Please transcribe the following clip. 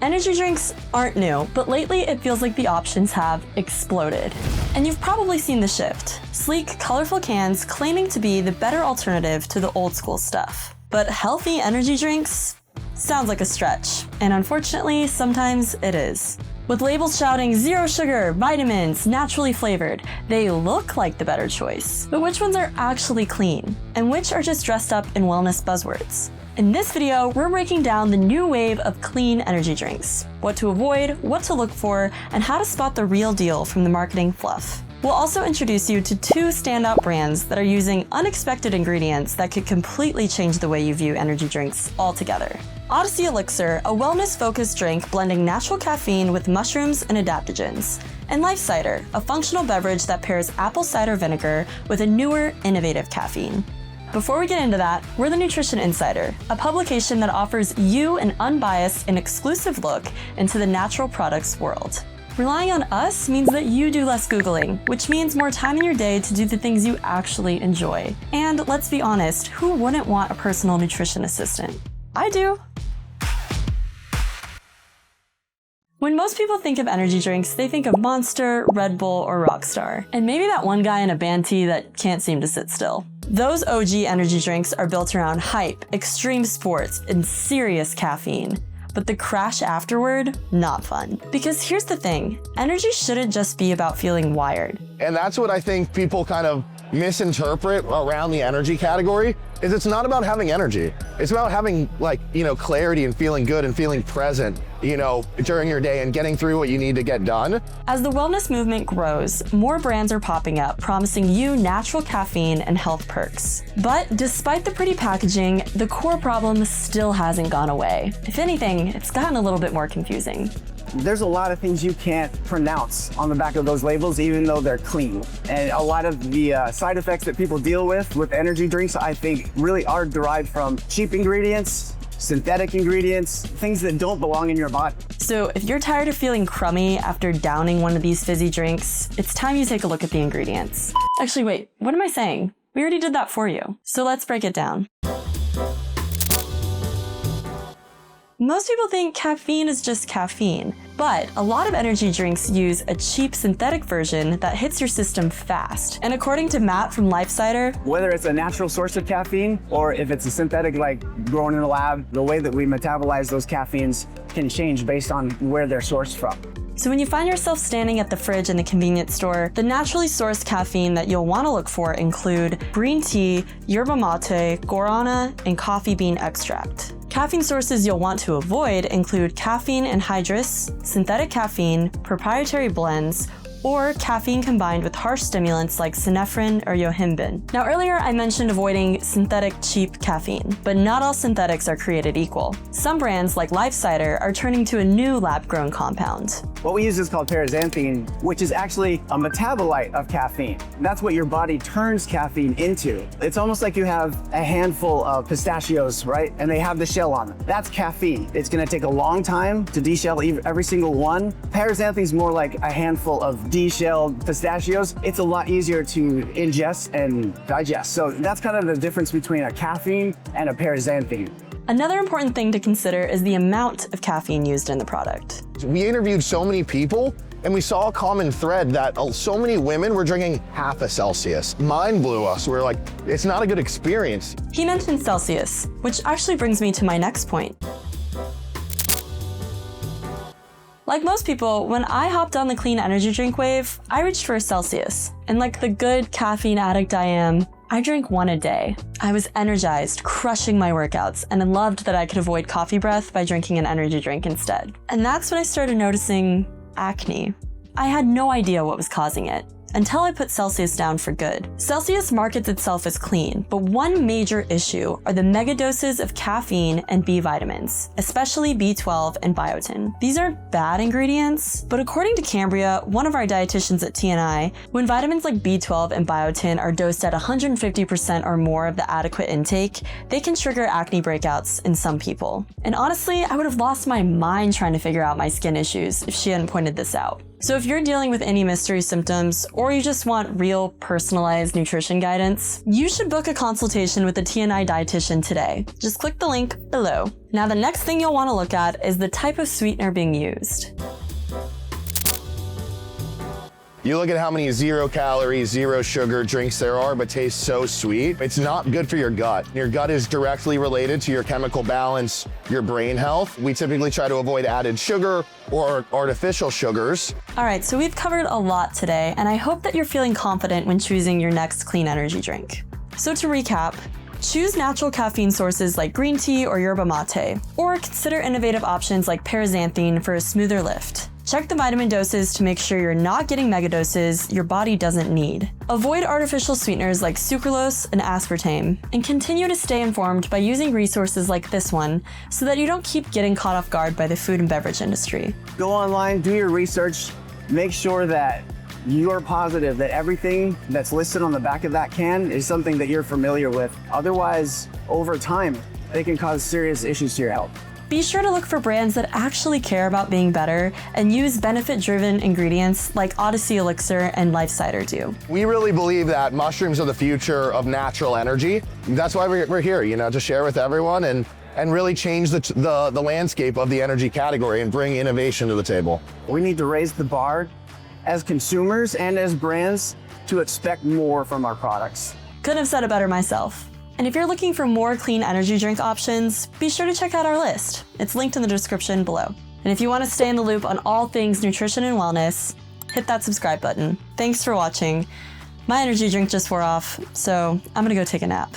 Energy drinks aren't new, but lately it feels like the options have exploded. And you've probably seen the shift. Sleek, colorful cans claiming to be the better alternative to the old school stuff. But healthy energy drinks? Sounds like a stretch. And unfortunately, sometimes it is. With labels shouting zero sugar, vitamins, naturally flavored, they look like the better choice. But which ones are actually clean? And which are just dressed up in wellness buzzwords? In this video, we're breaking down the new wave of clean energy drinks, what to avoid, what to look for, and how to spot the real deal from the marketing fluff. We'll also introduce you to two standout brands that are using unexpected ingredients that could completely change the way you view energy drinks altogether. Odyssey Elixir, a wellness-focused drink blending natural caffeine with mushrooms and adaptogens. And Cider, a functional beverage that pairs apple cider vinegar with a newer, innovative caffeine. Before we get into that, we're the Nutrition Insider, a publication that offers you an unbiased and exclusive look into the natural products world. Relying on us means that you do less Googling, which means more time in your day to do the things you actually enjoy. And let's be honest, who wouldn't want a personal nutrition assistant? I do. When most people think of energy drinks, they think of Monster, Red Bull, or Rockstar, and maybe that one guy in a band tee that can't seem to sit still. Those OG energy drinks are built around hype, extreme sports, and serious caffeine. But the crash afterward, not fun. Because here's the thing, energy shouldn't just be about feeling wired. And that's what I think people kind of misinterpret around the energy category, is it's not about having energy. It's about having clarity and feeling good and feeling present, during your day and getting through what you need to get done. As the wellness movement grows, more brands are popping up promising you natural caffeine and health perks. But despite the pretty packaging, the core problem still hasn't gone away. If anything, it's gotten a little bit more confusing. There's a lot of things you can't pronounce on the back of those labels, even though they're clean. And a lot of the side effects that people deal with energy drinks, I think really are derived from cheap ingredients, synthetic ingredients, things that don't belong in your body. So if you're tired of feeling crummy after downing one of these fizzy drinks, it's time you take a look at the ingredients. Actually, wait, what am I saying? We already did that for you. So let's break it down. Most people think caffeine is just caffeine, but a lot of energy drinks use a cheap synthetic version that hits your system fast. And according to Matt from Cider, whether it's a natural source of caffeine or if it's a synthetic like grown in a lab, the way that we metabolize those caffeines can change based on where they're sourced from. So when you find yourself standing at the fridge in the convenience store, the naturally sourced caffeine that you'll want to look for include green tea, yerba mate, guarana, and coffee bean extract. Caffeine sources you'll want to avoid include caffeine anhydrous, synthetic caffeine, proprietary blends, or caffeine combined with harsh stimulants like synephrine or yohimbine. Now earlier I mentioned avoiding synthetic cheap caffeine, but not all synthetics are created equal. Some brands like Cider are turning to a new lab-grown compound. What we use is called paraxanthine, which is actually a metabolite of caffeine. That's what your body turns caffeine into. It's almost like you have a handful of pistachios, right? And they have the shell on them. That's caffeine. It's gonna take a long time to deshell every single one. Paraxanthine is more like a handful of deshelled pistachios. It's a lot easier to ingest and digest. So that's kind of the difference between a caffeine and a paraxanthine. Another important thing to consider is the amount of caffeine used in the product. We interviewed so many people and we saw a common thread that so many women were drinking half a Celsius. Mind blew us. We're like, it's not a good experience. He mentioned Celsius, which actually brings me to my next point. Like most people, when I hopped on the clean energy drink wave, I reached for a Celsius. And like the good caffeine addict I am, I drank one a day. I was energized, crushing my workouts, and I loved that I could avoid coffee breath by drinking an energy drink instead. And that's when I started noticing acne. I had no idea what was causing it, until I put Celsius down for good. Celsius markets itself as clean, but one major issue are the megadoses of caffeine and B vitamins, especially B12 and biotin. These aren't bad ingredients, but according to Cambria, one of our dietitians at TNI, when vitamins like B12 and biotin are dosed at 150% or more of the adequate intake, they can trigger acne breakouts in some people. And honestly, I would have lost my mind trying to figure out my skin issues if she hadn't pointed this out. So if you're dealing with any mystery symptoms, or you just want real personalized nutrition guidance, you should book a consultation with a TNI dietitian today. Just click the link below. Now the next thing you'll want to look at is the type of sweetener being used. You look at how many 0 calorie, 0 sugar drinks there are, but taste so sweet. It's not good for your gut. Your gut is directly related to your chemical balance, your brain health. We typically try to avoid added sugar or artificial sugars. All right, so we've covered a lot today, and I hope that you're feeling confident when choosing your next clean energy drink. So to recap, choose natural caffeine sources like green tea or yerba mate, or consider innovative options like paraxanthine for a smoother lift. Check the vitamin doses to make sure you're not getting megadoses your body doesn't need. Avoid artificial sweeteners like sucralose and aspartame, and continue to stay informed by using resources like this one so that you don't keep getting caught off guard by the food and beverage industry. Go online, do your research, make sure that you're positive that everything that's listed on the back of that can is something that you're familiar with. Otherwise, over time, they can cause serious issues to your health. Be sure to look for brands that actually care about being better and use benefit-driven ingredients like Odyssey Elixir and Cider do. We really believe that mushrooms are the future of natural energy. That's why we're here, to share with everyone and really change the landscape of the energy category and bring innovation to the table. We need to raise the bar as consumers and as brands to expect more from our products. Couldn't have said it better myself. And if you're looking for more clean energy drink options, be sure to check out our list. It's linked in the description below. And if you want to stay in the loop on all things nutrition and wellness, hit that subscribe button. Thanks for watching. My energy drink just wore off, so I'm gonna go take a nap.